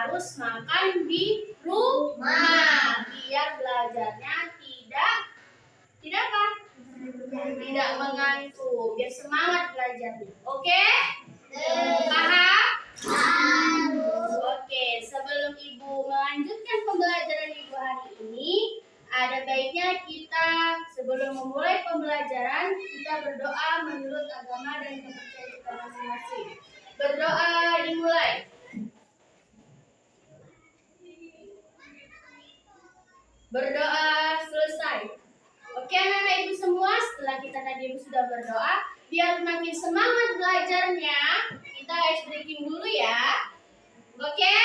harus makan di rumah biar belajarnya tidak apa? Tidak mengantuk, biar semangat belajarnya. Oke? Paham? Oke, sebelum Ibu melanjutkan pembelajaran Ibu hari ini, ada baiknya kita sebelum memulai pembelajaran, kita berdoa menurut agama dan kepercayaan kita masing-masing. Berdoa dimulai. Berdoa selesai. Oke anak-anak Ibu semua, setelah kita tadi Ibu sudah berdoa, biar makin semangat belajarnya, kita ice breaking dulu ya. Oke?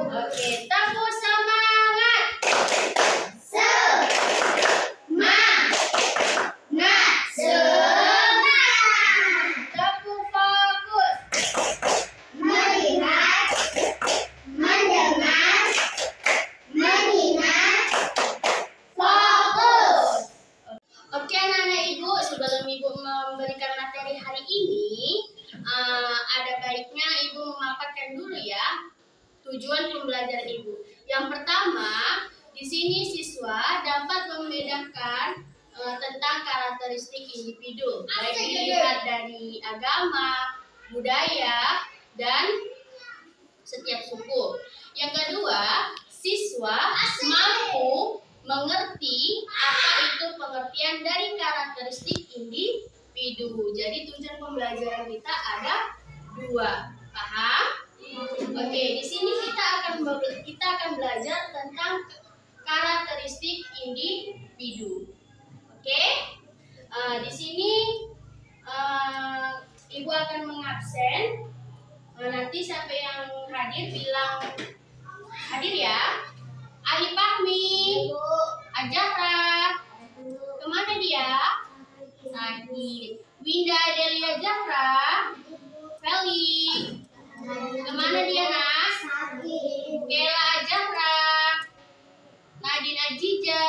Oke, tepuk semangat. Tepuk fokus. Melihat, mendengar, mengingat, fokus. Oke anak-anak Ibu, sebelum Ibu memberikan materi hari ini, ada baiknya Ibu memaparkan dulu ya tujuan pembelajaran Ibu. Yang pertama, di sini siswa dapat membedakan tentang karakteristik individu, baik dilihat dari agama, budaya, dan setiap suku. Yang kedua, siswa mampu mengerti apa itu pengertian dari karakteristik individu. Jadi tujuan pembelajaran kita ada dua. Paham? Oke, di sini kita akan belajar tentang karakteristik individu. Oke? Di sini Ibu akan mengabsen. Nanti siapa yang hadir bilang hadir ya. Ali Fahmi, Ajara, kemana dia? Sakit. Winda Adelia Jahra, Feli, kemana dia nak? Bella Jahra, Nadine Ajija,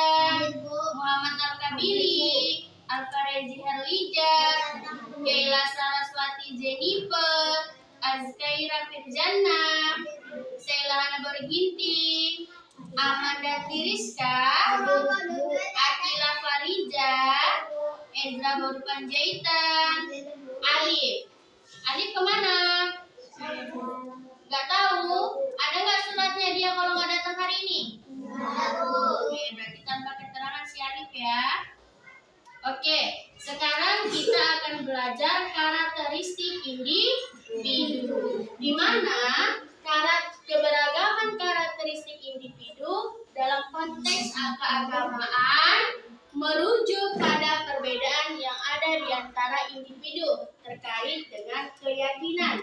Muhammad Al-Kabili, Alfarezi Herlija, Keila Saraswati Jennifer, Azkaira Firjana, Sheila Hana Berginti, Amanda Tiriska, Akila Farija, Ezra Baru Panjaitan, Alif kemana? Gak tahu. Ada nggak suratnya dia kalau nggak datang hari ini? Oke, berarti tanpa keterangan si Alif ya. Oke, sekarang kita akan belajar karakteristik individu, di mana keberagaman karakteristik individu dalam konteks keagamaan merujuk pada perbedaan yang ada di antara individu terkait dengan keyakinan.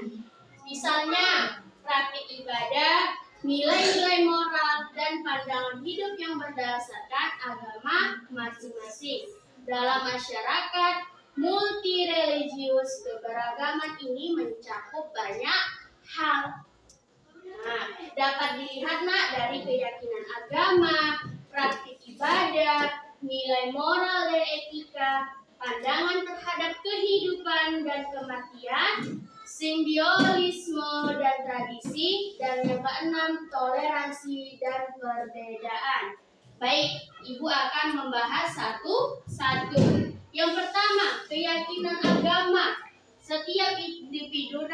Misalnya, praktik ibadah, nilai-nilai moral, dan pandangan hidup yang berdasarkan agama masing-masing. Dalam masyarakat multireligius, keberagaman ini mencakup banyak hal. Dapat dilihat dari keyakinan agama, praktik ibadah, nilai moral dan etika, pandangan terhadap kehidupan dan kematian, simbiolisme dan tradisi, dan yang keenam, toleransi dan perbedaan. Baik, Ibu akan membahas satu-satu. Yang pertama, keyakinan agama. Setiap individu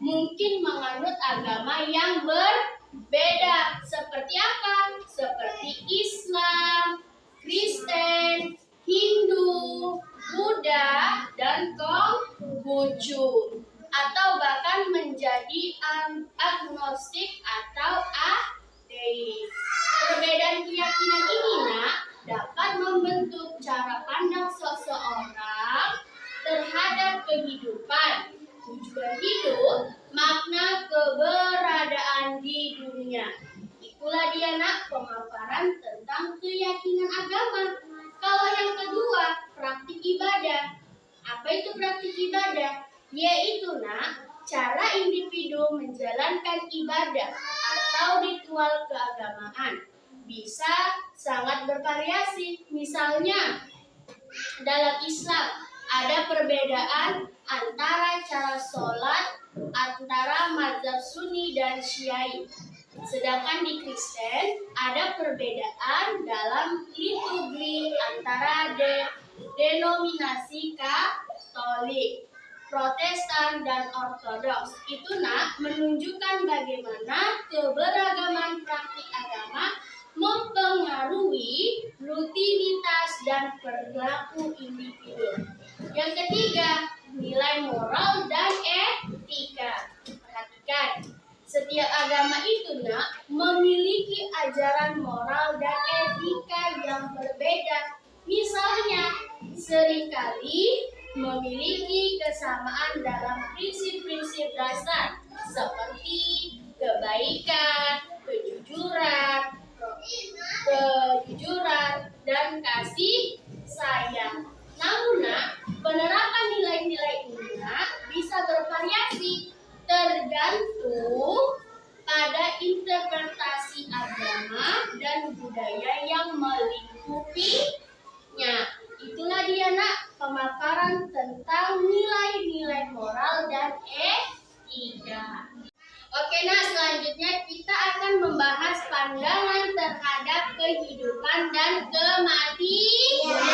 mungkin menganut agama yang berbeda. Seperti apa? Seperti Islam, Kristen, Hindu, Buddha, dan Konghucu. Atau bahkan menjadi agnostik atau ateis. Perbedaan keyakinan ini dapat membentuk cara pandang seseorang terhadap kehidupan, tujuan hidup, makna keberadaan di dunia. Itulah dia pemaparan tentang keyakinan agama. Kalau yang kedua, praktik ibadah. Apa itu praktik ibadah? Yaitu cara individu menjalankan ibadah atau ritual keagamaan. Bisa sangat bervariasi. Misalnya, dalam Islam ada perbedaan antara cara sholat antara mazhab Sunni dan Syiah. Sedangkan di Kristen ada perbedaan dalam liturgi antara denominasi Katolik, Protestan, dan Ortodoks. Itu menunjukkan bagaimana keberagaman praktik agama mempengaruhi rutinitas dan perilaku individu. Yang ketiga, nilai moral dan etika. Perhatikan, setiap agama itu memiliki ajaran moral dan etika yang berbeda. Misalnya, seringkali memiliki kesamaan dalam prinsip-prinsip dasar seperti kebaikan, kejujuran, dan kasih sayang. Namun, penerapan nilai-nilai ini bisa bervariasi tergantung pada interpretasi agama dan budaya yang melingkupinya. Itulah dia pemaparan tentang nilai-nilai moral dan etika. Oke selanjutnya kita akan membahas pandangan terhadap kehidupan dan kematian.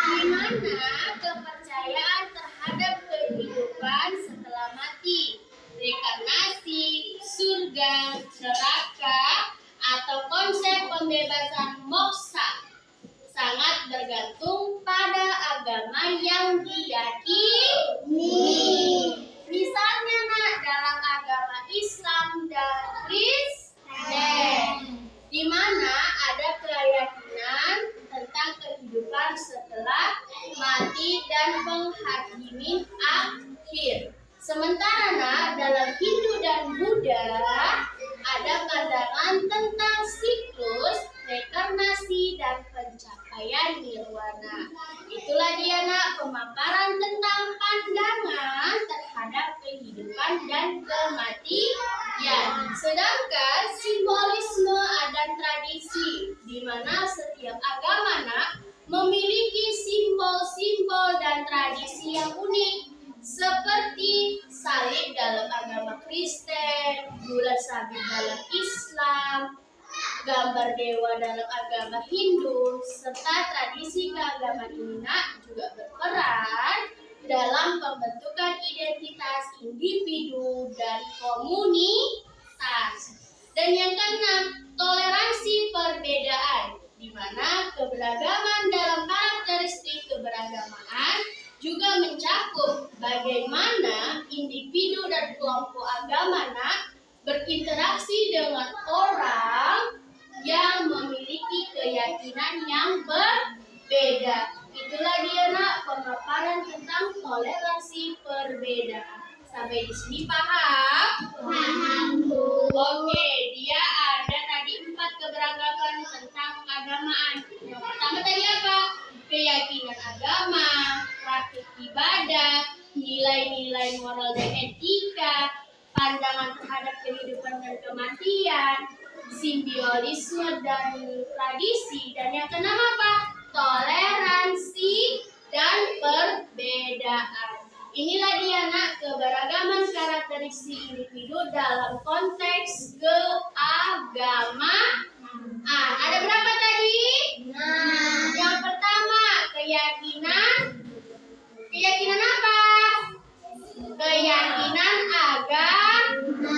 Di mana kepercayaan terhadap kehidupan setelah mati, reinkarnasi, surga, neraka, atau konsep pembebasan moksa sangat bergantung pada agama yang diyakini. Misalnya dalam agama Islam dan Kristen, di mana ada keyakinan tentang kehidupan setelah mati dan penghakimi akhir. Sementara dalam Hindu dan Buddha ada pandangan tentang siklus, reinkarnasi, dan pencapaian nirwana. Itulah dia pemaparan tentang pandangan terhadap kehidupan dan kematian. Sedangkan simbolisme dan tradisi, di mana setiap agama memiliki simbol-simbol dan tradisi yang unik, seperti salib dalam agama Kristen, bulan sabit dalam Islam, gambar dewa dalam agama Hindu, serta tradisi keagamaan ini juga berperan dalam pembentukan identitas individu dan komunitas. Dan yang keenam, toleransi perbedaan, di mana keberagaman dalam karakteristik keberagamaan juga mencakup bagaimana individu dan kelompok agama berinteraksi dengan orang yang memiliki keyakinan yang berbeda. Itulah dia pemaparan tentang toleransi perbedaan. Sampai di sini paham? Paham, Bu. Oke, dia ada tadi 4 keberagaman tentang keagamaan. Yang pertama tadi apa? Keyakinan agama, praktik ibadah, nilai-nilai moral dan etika, pandangan terhadap kehidupan dan kematian, simbiolisme dan tradisi, dan yang keenam apa? Toleransi dan perbedaan. Inilah dia keberagaman karakteristik individu dalam konteks keagamaan. Ada berapa tadi? Yang pertama, keyakinan apa? Keyakinan agama.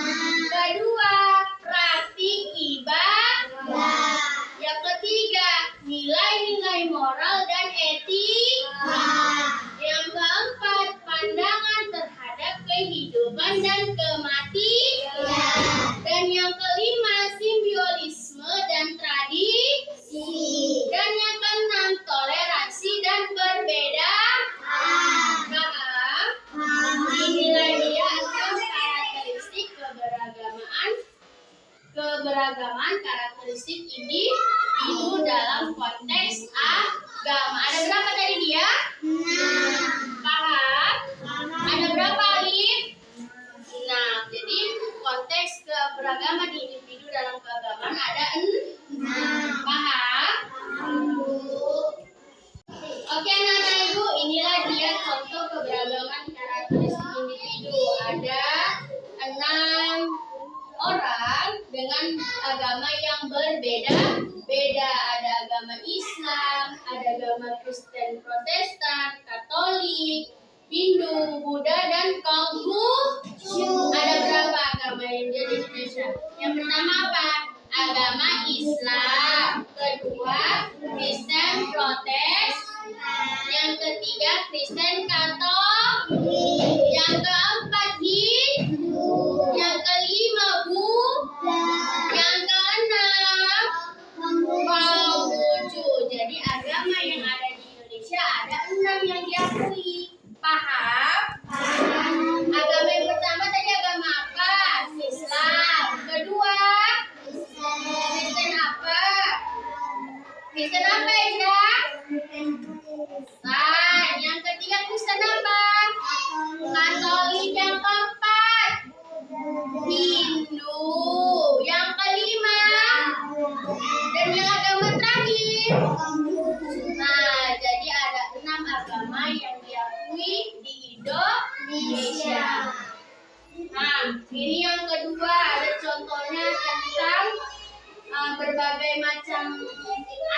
Kedua, praktik ibadah. Yang ketiga, nilai-nilai moral dan etika. Yang keempat, pandangan terhadap kehidupan dan kematian. Dan yang kelima, simbiolisme dan tradisi. Dan yang keenam, toleransi dan perbedaan. Inilah dia 6 karakteristik keberagaman karakteristik individu dalam konteks agama. Ada berapa tadi dia? 6. Paham? Ada berapa, Alif? 6. Jadi konteks keberagaman individu dalam keagamaan ada 6. Paham? Oke, Ibu, inilah dia contoh keberagaman karakteristik individu. Ada orang dengan agama yang berbeda-beda. Ada agama Islam, ada agama Kristen, Protestan, Katolik, Hindu, Buddha, dan Konghucu. Ada berapa agama yang ada di Indonesia? Yang pertama apa? Agama Islam. Kedua, Kristen Protestan. Yang ketiga, Kristen Katolik. Yang keempat, Hindu. Yang kelima, Buddha. Yang keenam, Konghucu. Jadi agama yang ada di Indonesia ada 6 yang diakui. Paham? Agama yang pertama tadi agama apa? Islam. Kedua, Kristen apa? Kristen apa ya? Nah, yang ketiga Kristen apa? Katolik. Yang keempat Hindu. Yang kelima dan yang agama terakhir. Nah, jadi ada 6 agama yang diakui di Indonesia. Nah, ini yang kedua, ada contohnya tentang berbagai macam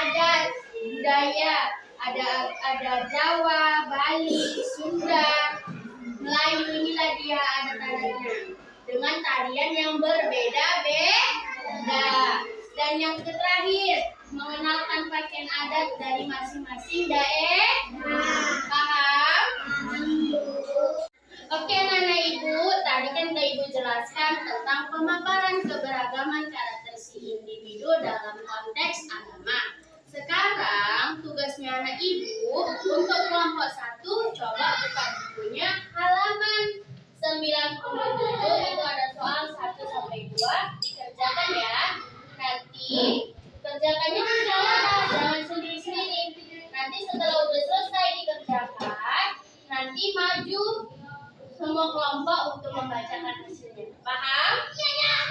adat budaya. Ada Jawa, Bali, Sunda, Melayu, inilah dia adat-adatnya dengan tarian yang berbeda-beda. Dan yang terakhir, mengenalkan pakaian adat dari masing-masing daerah. Paham? Oke, Nana Ibu, tadi kan Ibu jelaskan tentang pemaparan keberagaman karakter si individu dalam konteks agama. Sekarang tugasnya anak Ibu untuk kelompok 1, coba buka bukunya halaman 97. Itu ada soal 1 sampai 2, dikerjakan ya. Nanti kerjakannya di sekolah, jangan sendiri-sendiri. Nanti setelah udah selesai dikerjakan, nanti maju semua kelompok untuk membacakan hasilnya. Paham?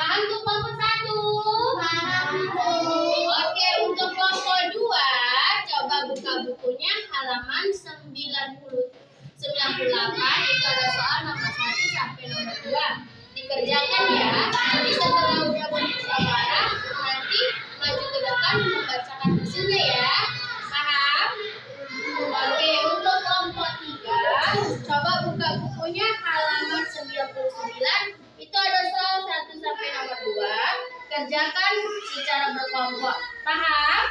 Paham tuh kelompok 1? Paham. Oke, untuk kelompok 2, coba buka bukunya halaman 98. Itu ada soal nomor 1 sampai nomor 2. Dikerjakan ya. Nanti setelah udah bermusyawarah, nanti maju ke depan membacakan hasilnya ya. Paham? Oke, untuk kelompok 3, coba buka bukunya halaman 99. Itu ada soal 1 sampai nomor 2. Kerjakan secara berkelompok. Paham?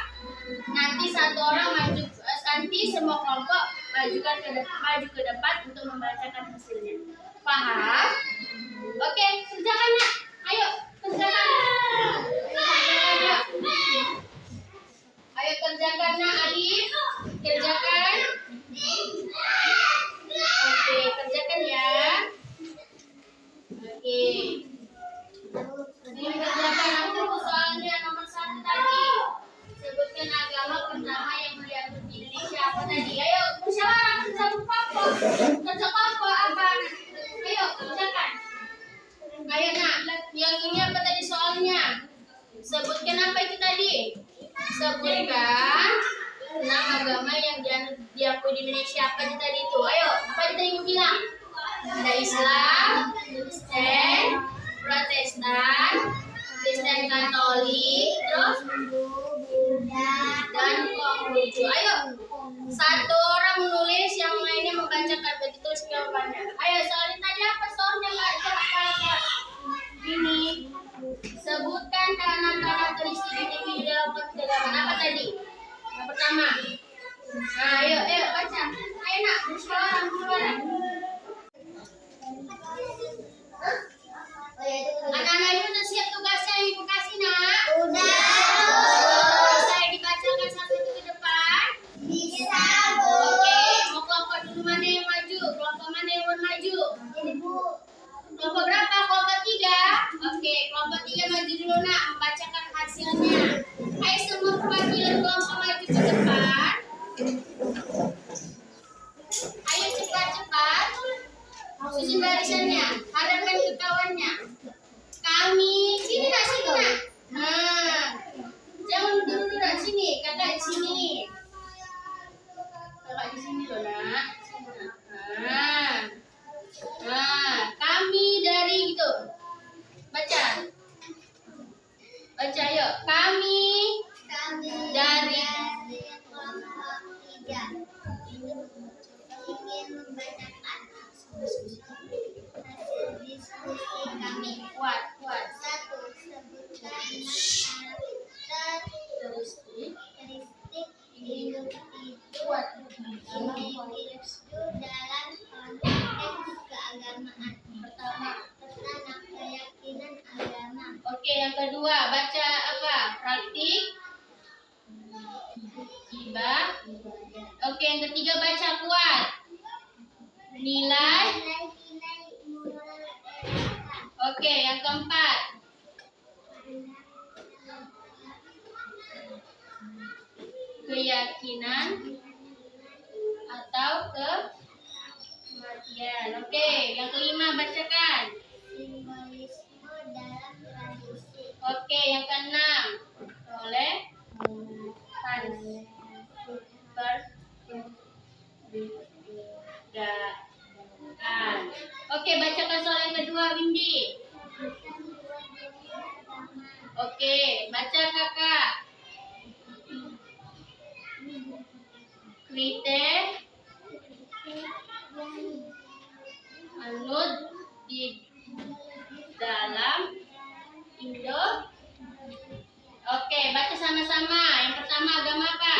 Nanti satu orang maju, nanti semua kelompok maju ke depan untuk membacakan hasilnya. Paham? Oke, kerjakan ya. Ayo, kerjakan. Ayo kerjakan nak Alif. Kerjakan. Oke, kerjakan ya. Oke. Ini kerjakan untuk soalnya nomor 1 tadi. Sebutkan agama pertama yang diakui di Indonesia apa tadi? Ayo, musyawarah kerja kelompok. Kerja kelompok apa? Ayo, kerjakan. Ayo nak, yang ini apa tadi soalnya? Sebutkan apa itu tadi? Sebutkan 6 agama yang diakui di Indonesia. Apa tadi itu? Ayo, apa tadi Ibu bilang? Ada Islam, Kristen, Protestan, Kristen Katolik, terus dan Konghucu. Ayo, satu orang menulis, yang lainnya membacakan. Begitu jawabannya. Ayo, soalnya tadi apa soalnya Kak? Ini sebutkan 6 karakteristik individu dalam konteks agama. Apa tadi? Yang pertama. Nah, ayo baca. Ayo nak, musyawarah. Anak-anak itu udah siap tugasnya yang Ibu kasih nak? Udah. Bisa dibacakan satu itu ke depan? Bisa, Bu. Oke, mau kelompok dulu mana yang maju? Kelompok mana yang mau maju? Ini, Bu. Kelompok berapa? Kelompok 3? Oke, kelompok 3 maju dulu nak, membacakan hasilnya. Ayo semua perwakilan kelompok maju ke depan. Ayo cepat-cepat. Susun barisannya, hadapkan ke kawannya. Kami, sini nak. Nah, jangan duduk sini, kakak di sini. Kakak di sini loh nak. Nah, kami dari gitu. Baca. Baca yuk. Kami dari kelompok 3 ingin membacakan hasil diskusi kami. Kuat. 1. Sebutkan karakteristik individu dalam konteks keagamaan. Pertama, keyakinan agama. Oke, yang kedua, baca apa? Praktik ibadah. Oke, yang ketiga baca kuat. Nilai. Nilai-nilai moral etika. Oke, yang keempat. Keyakinan atau kematian. Oke, yang kelima bacakan. Simbolisme dalam tradisi. Oke, yang keenam. Oleh perbedaan. Oke, bacakan soal yang kedua, Windy. Oke, baca kakak. Kriteria anut di dalam Indo. Oke, baca sama-sama. Yang pertama agama apa?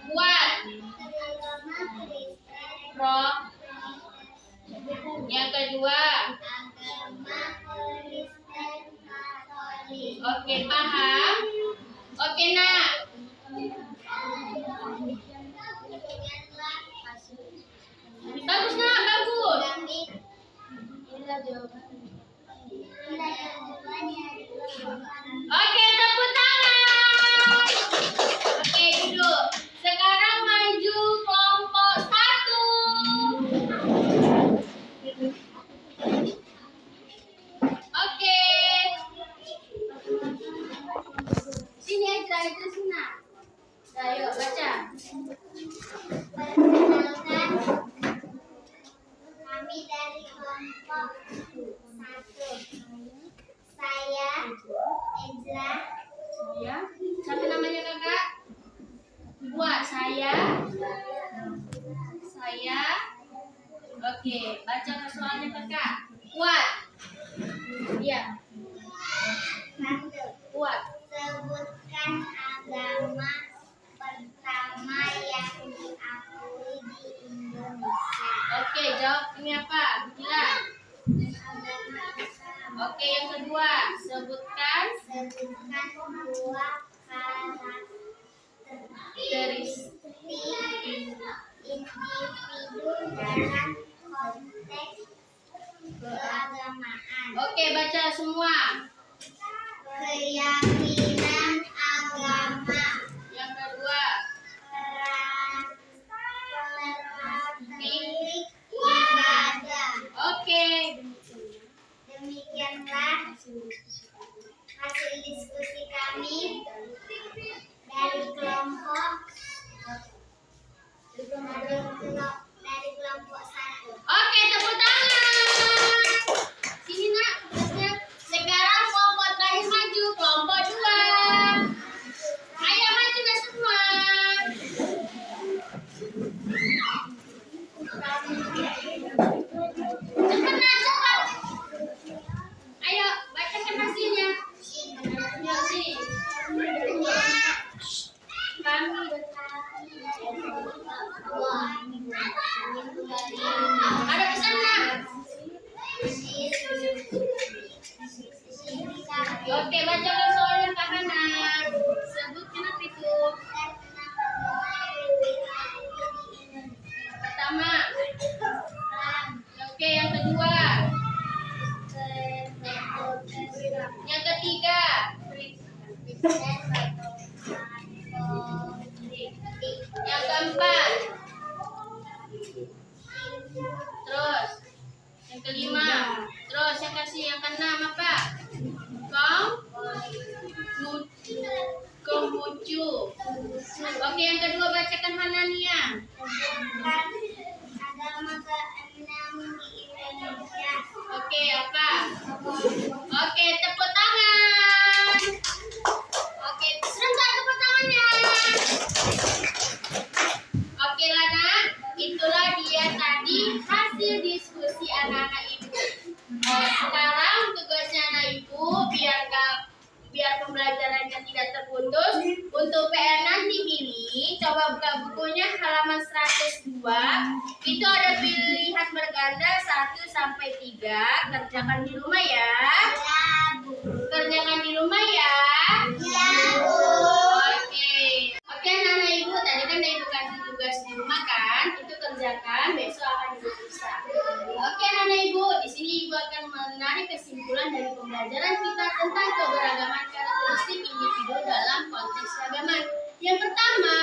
Kuat. Agama Kristen. Pro. Yang kedua. Agama Kristen Katolik. Oke, paham? Oke, nak. Bagus, nak. Bagus. Inilah jawabannya. Oke, tepuk tangan. Oke, duduk. Sekarang maju kelompok 1. Oke. Sini aja, itu sini. Ayo, baca. Perkenalkan, kami dari kelompok 1. Saya Ezra. Ya. Siapa namanya kakak? Buat saya. Oke, baca soalnya kakak. Kuat. Iya. 1. Kuat. Sebutkan agama pertama yang diakui di Indonesia. Oke, jawab ini apa? Bilang. Agama Islam. Oke, yang kedua, sebutkan Sebutkan 2 karakteristik individu dalam konteks keagamaan. Oke, baca semua. Keyakinan agama. Yang kedua, Karakteristik ibadah. oke. Demikianlah hasil diskusi kami dari kelompok 1. Oke, tepuk tangan. Sini nak, tugasnya. Sekarang kelompok terakhir maju, kelompok 2. Ayo maju dah semua. Cepat nak, cepat. Ayo, bacakan hasilnya. Yuk, sini. Kami ada pesan nak? Oke, bacakan soalnya Kak Hana. Sebut kenapa itu? Pertama. Oke, yang kedua. Yang ketiga. Yang keempat. Terus. Yang kelima. Terus yang kasih yang keenam apa? Kemucu. Oke, yang kedua bacakan Hanania. Agama ke-6 di Indonesia. Oke, apa? Oke, tepuk tangan. pembelajarannya tidak terputus. Untuk PR nanti pilih, coba buka bukunya halaman 102. Itu ada pilihan berganda 1 sampai 3. Kerjakan di rumah ya. Kerjakan di rumah ya. Oke, anak ibu, tadi kan ibu kasih tugas di rumah kan? Itu kerjakan, besok akan ibu bisa. Oke, anak ibu, di sini ibu akan menarik kesimpulan dari pembelajaran kita tentang keberagaman karakteristik individu dalam konteks keagamaan. Yang pertama,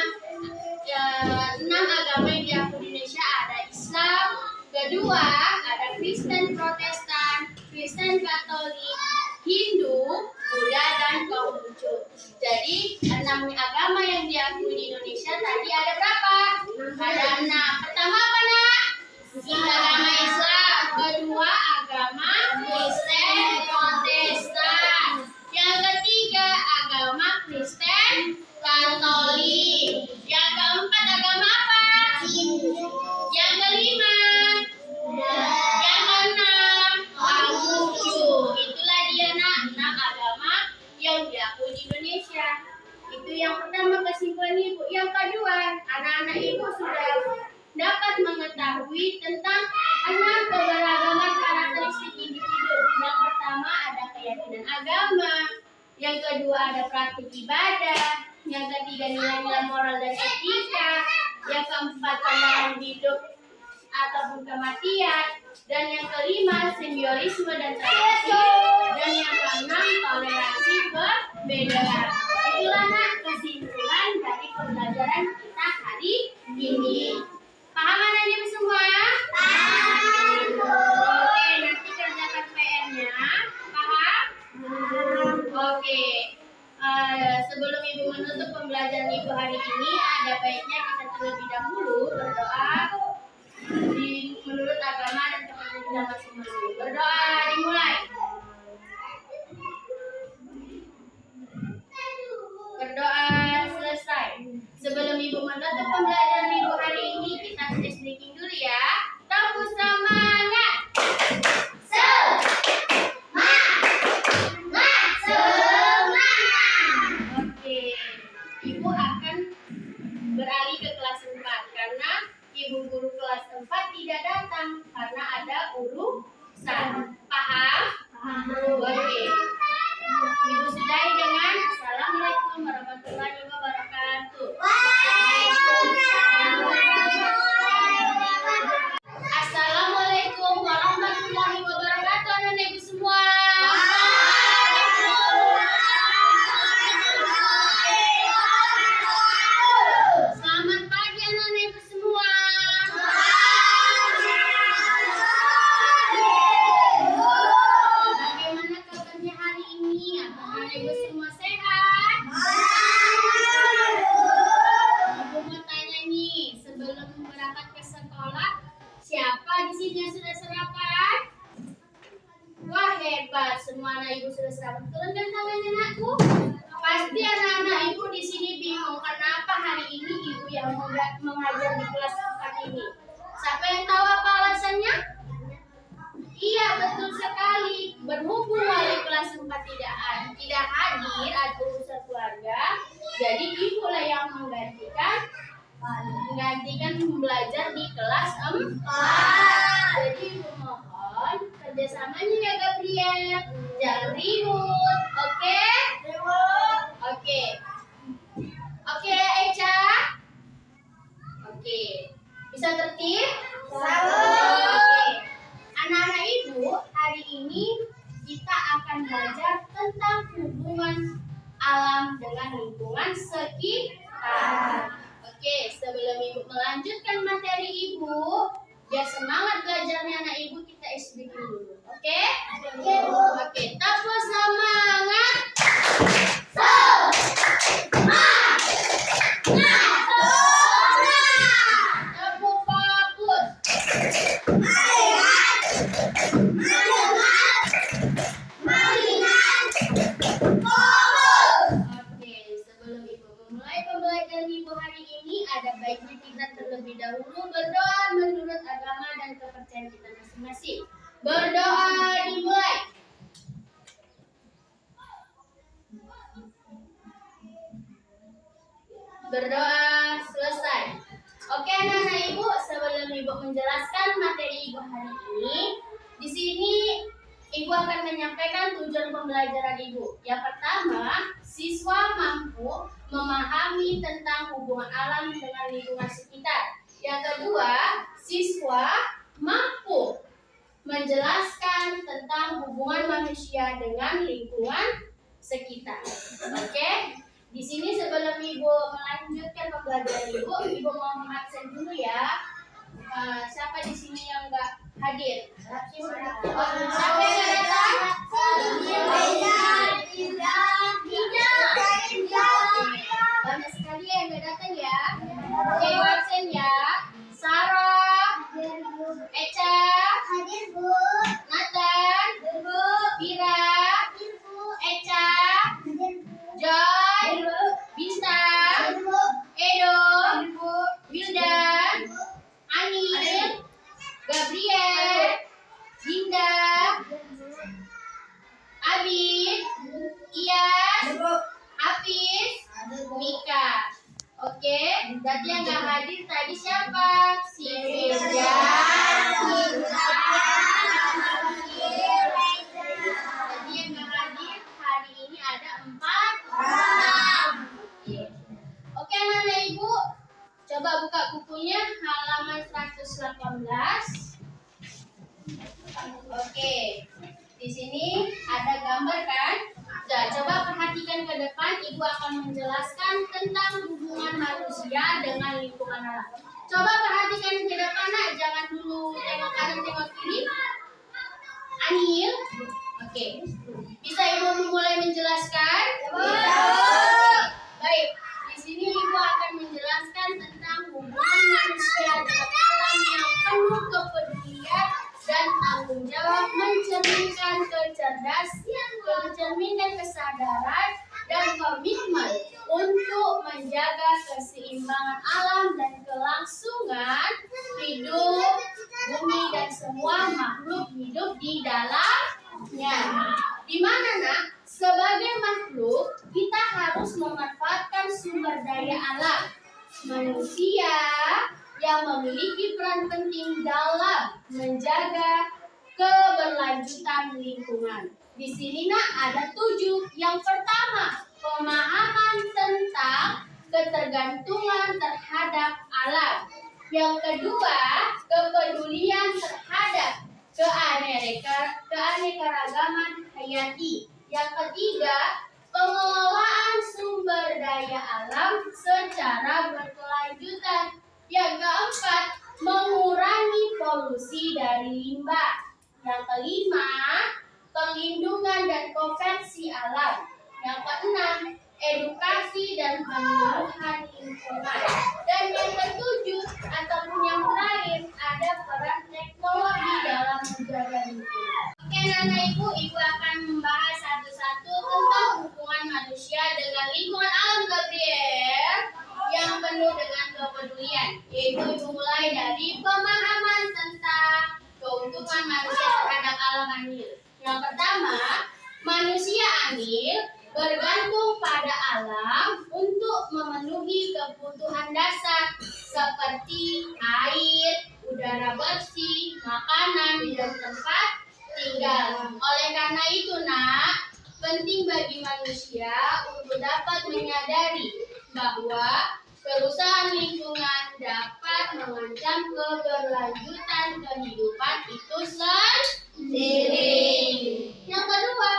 6 agama yang diakui di Indonesia ada Islam. Kedua, ada Kristen Protestan, Kristen Katolik, Hindu, Buddha, dan Konghucu. Jadi 6 agama yang diakui di Indonesia tadi ada berapa? Ada 6. Pertama apa nak? Agama Islam. Kedua agama Kristen Protestan. Yang ketiga agama Kristen Katolik. Yang keempat agama apa? Yang kelima. Yang keenam Konghucu. Itulah dia nak 6 agama yang diakui di Indonesia. Itu yang pertama kesimpulan ibu. Yang kedua, anak-anak ibu sudah dapat mengetahui tentang 6 keberagaman karakteristik individu. Yang pertama ada keyakinan agama, yang kedua ada praktik ibadah, yang ketiga nilai-nilai moral dan etika, yang keempat pandangan hidup ataupun kematian, dan yang kelima simbiolisme dan tradisi, dan yang keenam toleransi perbedaan. Itulah nak kesimpulan dari pembelajaran kita hari ini. Paham anak ibu semua? Oke, nanti kerjakan PR-nya. Paham? Oke. Sebelum ibu menutup pembelajaran ibu hari ini, ada baiknya kita terlebih dahulu berdoa menurut agama dan kepercayaan kita masing-masing. Berdoa dimulai. Berdoa selesai. Sebelum ibu menutup pembelajaran ibu hari ini, kita tes breaking dulu ya. Tepuk semangat. Oke, ibu akan beralih ke kelas 4 karena ibu guru kelas 4 tidak datang karena ada urusan. Paham? Oke. Ibu sudahi dengan Assalamualaikum warahmatullahi wabarakatuh. Assalamualaikum warahmatullahi wabarakatuh anak ibu semua. Selamat pagi anak ibu semua. Bagaimana kabarnya hari ini? Apakah ibu semua sehat? Ibu mau tanya nih, sebelum berangkat ke sekolah, siapa di sini yang sudah sarapan? Wah hebat, semua anak ibu sudah sarapan. Turunkan tangannya anakku. Pasti anak-anak ibu di sini bingung kenapa hari ini ibu yang mengajar di kelas 4 ini. Siapa yang tahu apa alasannya? Iya betul sekali. Berhubung wali kelas 4 tidak hadir atau urusan keluarga, jadi ibulah yang menggantikan belajar di kelas 4. Jadi ibu mohon kerjasamanya ya Gabriel. Jangan ribut, oke? Oke. Oke Echa. Oke. Bisa tertib? Oke. Anak-anak ibu, hari ini kita akan belajar tentang hubungan alam dengan lingkungan sekitar. Oke, sebelum ibu melanjutkan materi ibu, biar semangat belajarnya anak ibu, kita SBK dulu. Oke? Oke, tepuk semangat. Tepuk fokus. Oke, sebelum ibu memulai pembelajaran ibu hari ini, ada baiknya kita terlebih dahulu berdoa menurut agama dan kepercayaan kita masing-masing. Berdoa dimulai. Berdoa selesai. Oke anak-anak ibu, sebelum ibu menjelaskan materi ibu hari ini, di sini ibu akan menyampaikan tujuan pembelajaran ibu. Yang pertama, siswa mampu memahami tentang hubungan alam dengan lingkungan sekitar. Yang kedua, siswa mampu menjelaskan tentang hubungan manusia dengan lingkungan sekitar. Oke? Di sini sebelum ibu melanjutkan pembelajaran ibu mau absen dulu ya. Siapa di sini yang nggak hadir? Siapa yang nggak datang? Banyak sekali yang nggak datang ya. Oke, absen ya. Sarah, Eca, Nathan, Vira, Eca, Joy, Bintang, Edo, Wildan, Anil, Gabriel, Dinda, Abid, Iyas, Hafiz, Mika. Oke, berarti yang nggak hadir tadi siapa? Si Firja, Jadi yang nggak hadir hari ini ada 4 orang. Oke anak-anak ibu, coba buka bukunya halaman 118. Oke, di sini ada gambar kan? Nah, coba perhatikan ke depan, ibu akan menjelaskan tentang hubungan manusia dengan lingkungan alam. Coba perhatikan ke depan, nak. Jangan dulu tengok kanan tengok kiri. Anil, oke. Bisa ibu mulai menjelaskan? Baik, di sini ibu akan menjelaskan tentang hubungan manusia dengan alam yang penuh kepedulian dan tanggung jawab, mencerminkan kesadaran dan komitmen untuk menjaga keseimbangan alam dan kelangsungan hidup bumi dan semua makhluk hidup di dalamnya. Di mana nak, sebagai makhluk kita harus memanfaatkan sumber daya alam. Manusia yang memiliki peran penting dalam menjaga keberlanjutan lingkungan. Di sini nak ada 7. Yang pertama, pemahaman tentang ketergantungan terhadap alam. Yang kedua, kepedulian terhadap keanekaragaman hayati. Yang ketiga, pengelolaan sumber daya alam secara berkelanjutan. Yang keempat, mengurangi polusi dari limbah. Yang kelima, perlindungan dan konservasi alam. Yang keenam, edukasi dan penyuluhan lingkungan. Dan yang ketujuh ataupun yang terakhir ada peran teknologi dalam menjaga lingkungan. Oke anak-anak ibu akan membahas satu-satu tentang hubungan manusia dengan lingkungan alam, Gabriel, yang penuh dengan kepedulian. Yaitu ibu mulai dari pemahaman tentang keuntungan manusia terhadap alam. Anil. Yang pertama, manusia Anil bergantung pada alam untuk memenuhi kebutuhan dasar seperti air, udara bersih, makanan, dan tempat tinggal. Oleh karena itu nak, penting bagi manusia untuk dapat menyadari bahwa kerusakan lingkungan dapat mengancam keberlanjutan kehidupan itu sendiri. Yang kedua,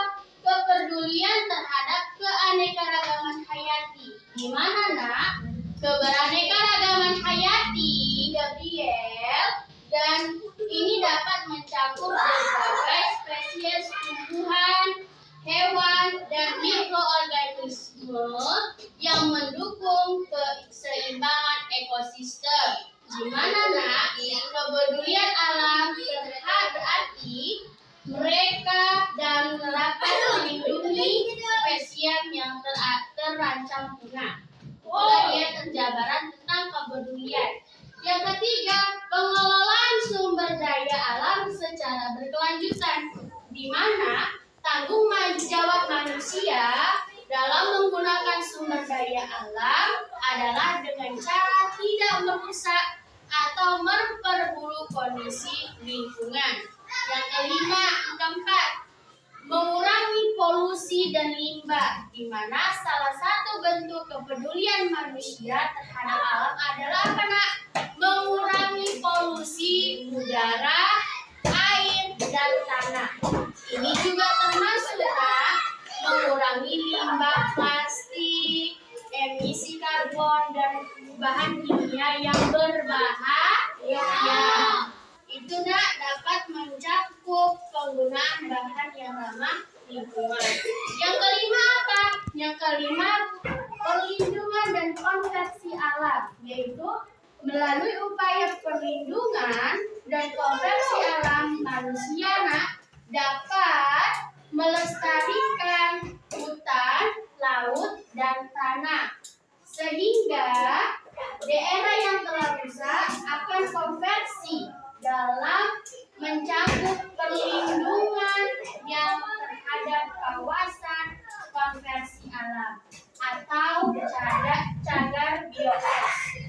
kepedulian terhadap keanekaragaman hayati. Di mana nak? Keberaneka-ragaman hayati, Gabriel, dan ini dapat mencakup berbagai spesies tumbuhan, hewan, dan mikroorganisme yang mendukung keseimbangan ekosistem. Di mana nak, kepedulian alam berarti mereka dan dapat melindungi spesies yang terancam punah. Itulah dia penjabaran tentang kepedulian. Yang ketiga, pengelolaan sumber daya alam secara berkelanjutan, di mana tanggung jawab manusia dalam menggunakan sumber daya alam adalah dengan cara tidak merusak atau memperburuk kondisi lingkungan. Yang keempat, mengurangi polusi dan limbah, di mana salah satu bentuk kepedulian manusia terhadap alam adalah apa, Nak? Mengurangi polusi udara, air, dan tanah. Ini juga termasuk, Nak, mengurangi limbah plastik, emisi karbon, dan bahan kimia yang berbahaya. Itu, Nak, dapat mencakup penggunaan bahan yang ramah lingkungan. Yang kelima apa? Yang kelima, perlindungan dan konservasi alam, yaitu melalui upaya perlindungan dan konservasi alam, manusia, Nak, dapat melestarikan hutan, laut, dan tanah, sehingga daerah yang telah rusak akan konversi dalam mencakup perlindungan yang terhadap kawasan konversi alam atau cagar biosfer.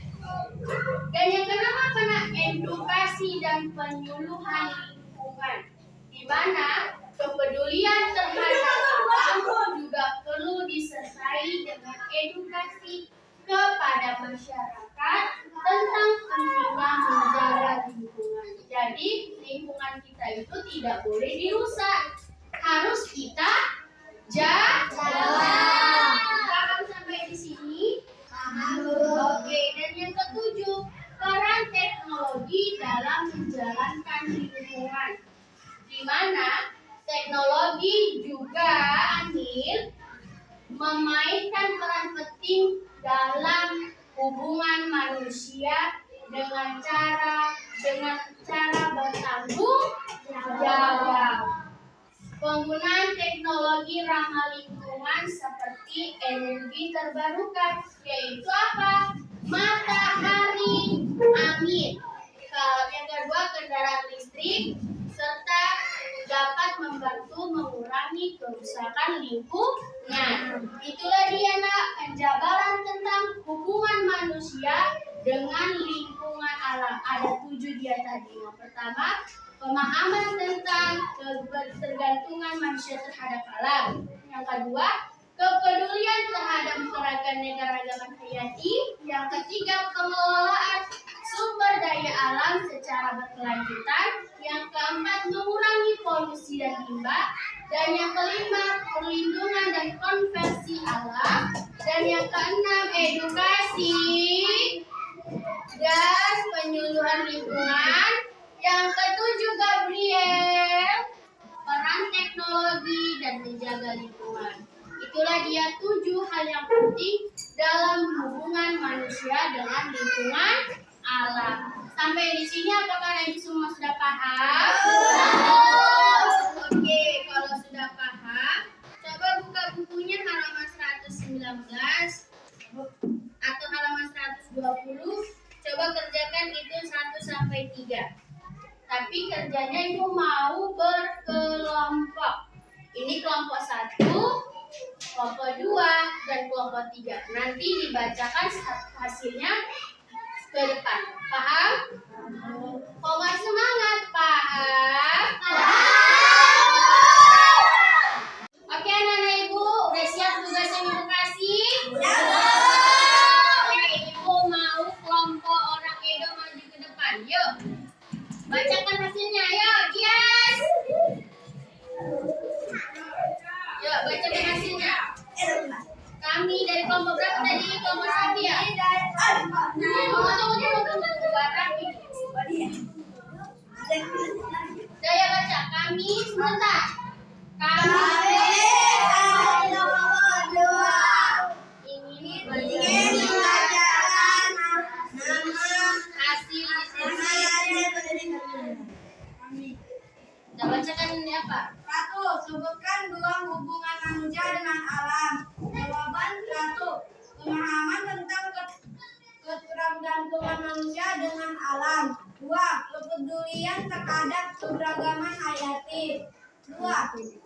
Dan yang keenam apa, Nak? Edukasi dan penyuluhan lingkungan, di mana kepedulian terhadap alam juga perlu disertai dengan edukasi kepada masyarakat tentang pentingnya menjaga lingkungan. Jadi lingkungan kita itu tidak boleh dirusak, harus kita jaga. Paham sampai di sini? Oke, dan yang ketujuh, peran teknologi dalam menjalankan lingkungan, di mana teknologi juga memainkan peran penting dalam hubungan manusia dengan cara bertanggung jawab. Penggunaan teknologi ramah lingkungan seperti energi terbarukan, yaitu apa? Matahari, angin. Yang kedua, kendaraan listrik, serta dapat membantu mengurangi kerusakan lingkungan. Itulah dia, Nak, penjabaran tentang hubungan manusia dengan lingkungan alam. Ada 7 dia tadi. Yang pertama, pemahaman tentang ketergantungan manusia terhadap alam. Yang kedua, kepedulian terhadap keanekaragaman hayati. Yang ketiga, pengelolaan sumber daya alam secara berkelanjutan. Yang keempat, mengurangi polusi dan limbah. Dan yang kelima, perlindungan dan konservasi alam. Dan yang keenam, edukasi dan penyuluhan lingkungan. Yang ketujuh, Gabriel, peran teknologi dan menjaga lingkungan. Itulah dia 7 hal yang penting dalam hubungan manusia dengan lingkungan alam. Sampai di sini apakah Ibu semua sudah paham? Oke, kalau sudah paham, coba buka bukunya halaman 119 atau halaman 120. Coba kerjakan itu 1 sampai 3. Tapi kerjanya Ibu mau berkelompok. Ini kelompok 1, kelompok 2, dan kelompok 3. Nanti dibacakan hasilnya ke depan. Paham? Kok nggak semangat? Paham? Oke, anak-anak Ibu, udah siap tugas yang Ibu kasih? Oke, Ibu mau kelompok orang Edo maju ke depan. Yuk, bacakan hasilnya. Yuk, Gias. Yuk, bacakan hasilnya. Kami dari kelompok berapa tadi? Kelompok 1 ya? Tunggu. Barang ini. Saya baca. Kami sebentar. Kami nomor 2 ingin membacakan nama hasil Kita bacakan ini apa? 1. Sebutkan 2 hubungan manusia dengan alam. Jawaban 1. Pemahaman tentang ketergantungan manusia dengan alam. 2. Kepedulian terhadap keberagaman hayati. 2.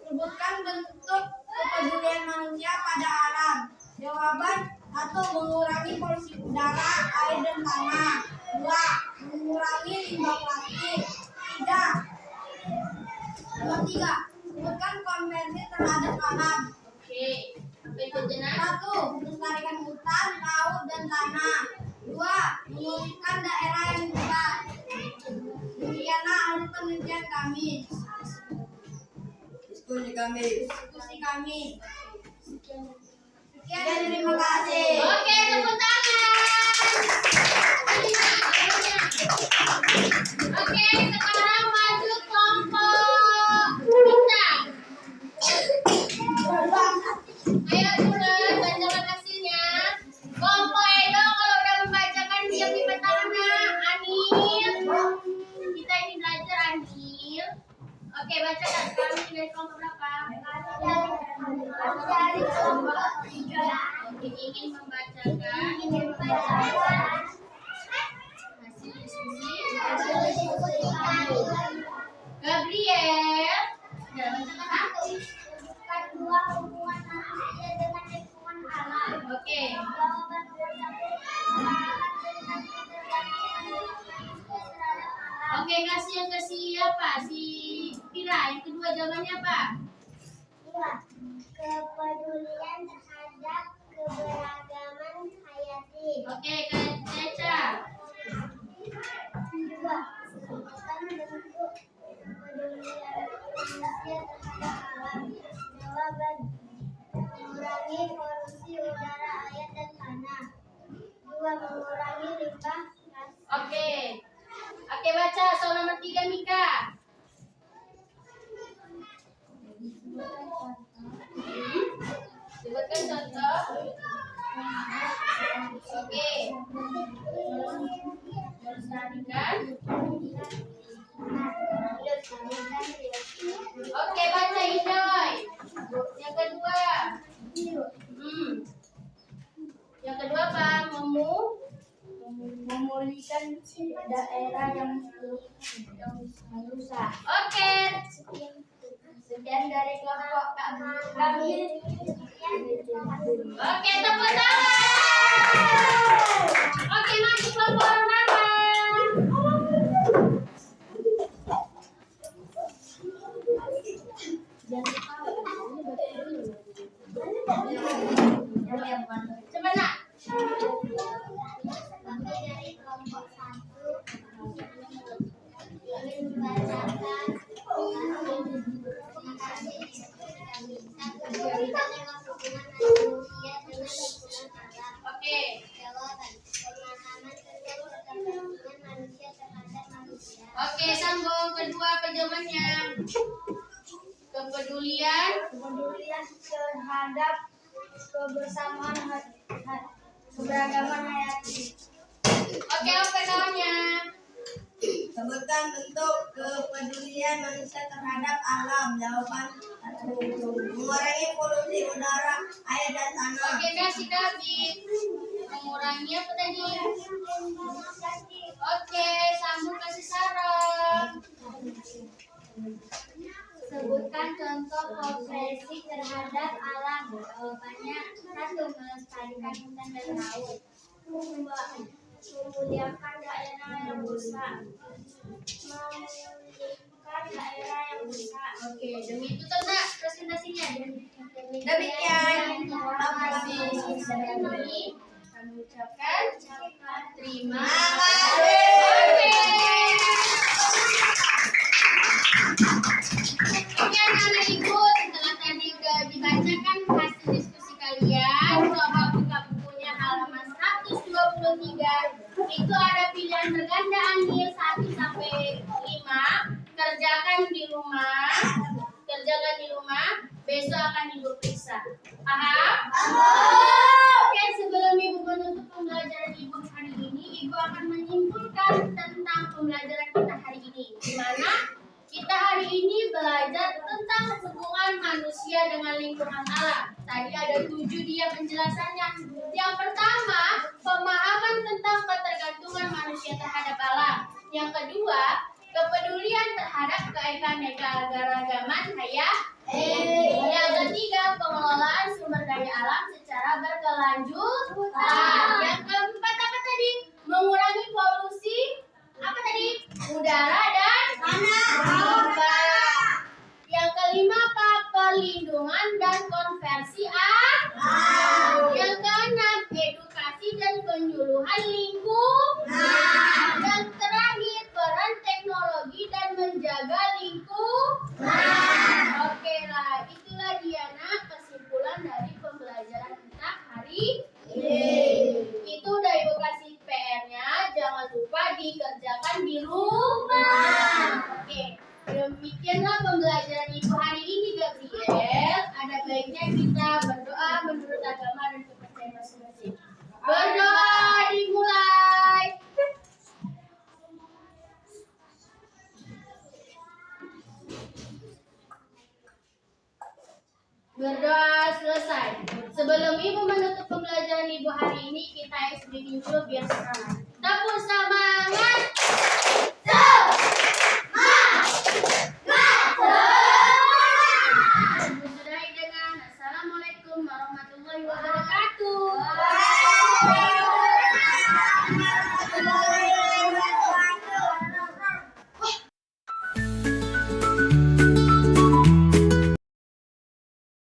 Sebutkan bentuk kepedulian manusia pada alam. Jawaban 1. mengurangi polusi udara, air, dan tanah. 2. Mengurangi limbah plastik. 3. Sebutkan konvensi terhadap alam. Oke. Apa itu Jana? 1. Melestarikan hutan, laut, dan tanah. 2. Memulihkan daerah yang rusak. Demikianlah hasil penelitian kami. Diskusi kami. Sekian dan terima kasih. Oke, tepuk tangan. Oke, sekarang maju kelompok kita. Ayo Jules, bacakan hasilnya. Kelompok Edo kalau udah membacakan diam di tangannya. Anil, kita ini belajar Anil. Oke, bacakan. Kami dari kelompok berapa? Dari kelompok 3. Oke, ingin membacakan hasil diskusi. Gabriel, dalam bacakan Kedua, hubungan manusia dengan lingkungan alam. Oke. Jawaban Oke, kasih yang ke siapa? Si Pira. Yang kedua jawabannya apa? kepedulian terhadap keberagaman hayati. Oke, ke Ceca. Kedua, sebutkan bentuk kepedulian manusia terhadap alam. Jawaban mengurangi polusi udara, air, dan tanah. 2. Mengurangi limbah plastik. Oke. Oke, baca soal nomor 3 Mika. Sebutkan contoh. Oke. Melestarikan. Oke, baca Indoy. Yang kedua. Yang kedua apa? Memulihkan daerah yang rusak. Oke. Sekian dari kelompok kami. Oke, tepuk tangan. Oke, maju kelompok pertama. Coba nak. Kami dari kelompok 1 ingin membacakan manusia dengan lingkungan alam. Oke. Jawaban pemahaman tentang ketergantungan manusia terhadap manusia. Oke, sambung kedua apa jawabannya? Kepedulian. Kepedulian terhadap kebersamaan keberagaman hayati. Oke, apa namanya? Sebutkan bentuk kepedulian manusia terhadap alam. Jawaban 1. Mengurangi polusi udara, air, dan tanah. Oke, kasih David. Mengurangi apa tadi? Oke, sambung kasih Sarah. Sebutkan contoh konservasi terhadap alam. Jawabannya 1. Melestarikan hutan dan laut. 2. Memuliakan daerah yang rusak. Memulihkan daerah yang rusak. Oke, demi itu nak presentasinya. Demikian. Terima kasih. Kami ucapkan terima kasih. Oke anak-anak ikut, setelah tadi udah dibacakan hasil diskusi kalian, coba buka bukunya halaman 123. Itu ada pilihan berganda Anil 1 sampai 5. Kerjakan di rumah, besok akan Ibu periksa. Paham? Oke, sebelum Ibu menutup pembelajaran Ibu hari ini, Ibu akan menyimpulkan tentang pembelajaran kita hari ini. Di mana kita hari ini belajar tentang hubungan manusia dengan lingkungan alam. Tadi ada 7 dia penjelasannya. Yang pertama, pemahaman tentang ketergantungan manusia terhadap alam. Yang kedua, kepedulian terhadap keanekaragaman hayati. Yang ketiga, pengelolaan sumber daya alam secara berkelanjutan. Yang keempat apa tadi? Mengurangi polusi apa tadi? Udara dan tanah. Yang kelima apa? Perlindungan dan konversi air. Yang keenam, edukasi dan penyuluhan lingkungan. Yang terakhir, peran teknologi dan menjaga lingkungan. Oke lah, itulah Diana kesimpulan dari pembelajaran kita hari ini. Itu udah Ibu kasih PR-nya, jangan lupa dikerjakan di rumah. Oke. Demikianlah pembelajaran Ibu hari ini, Gabriel. Ada baiknya kita berdoa menurut agama dan kepercayaan masing-masing. Berdoa dimulai. Berdoa selesai. Sebelum Ibu menutup pembelajaran Ibu hari ini, kita SBB dulu biar semangat. Tepuk semangat.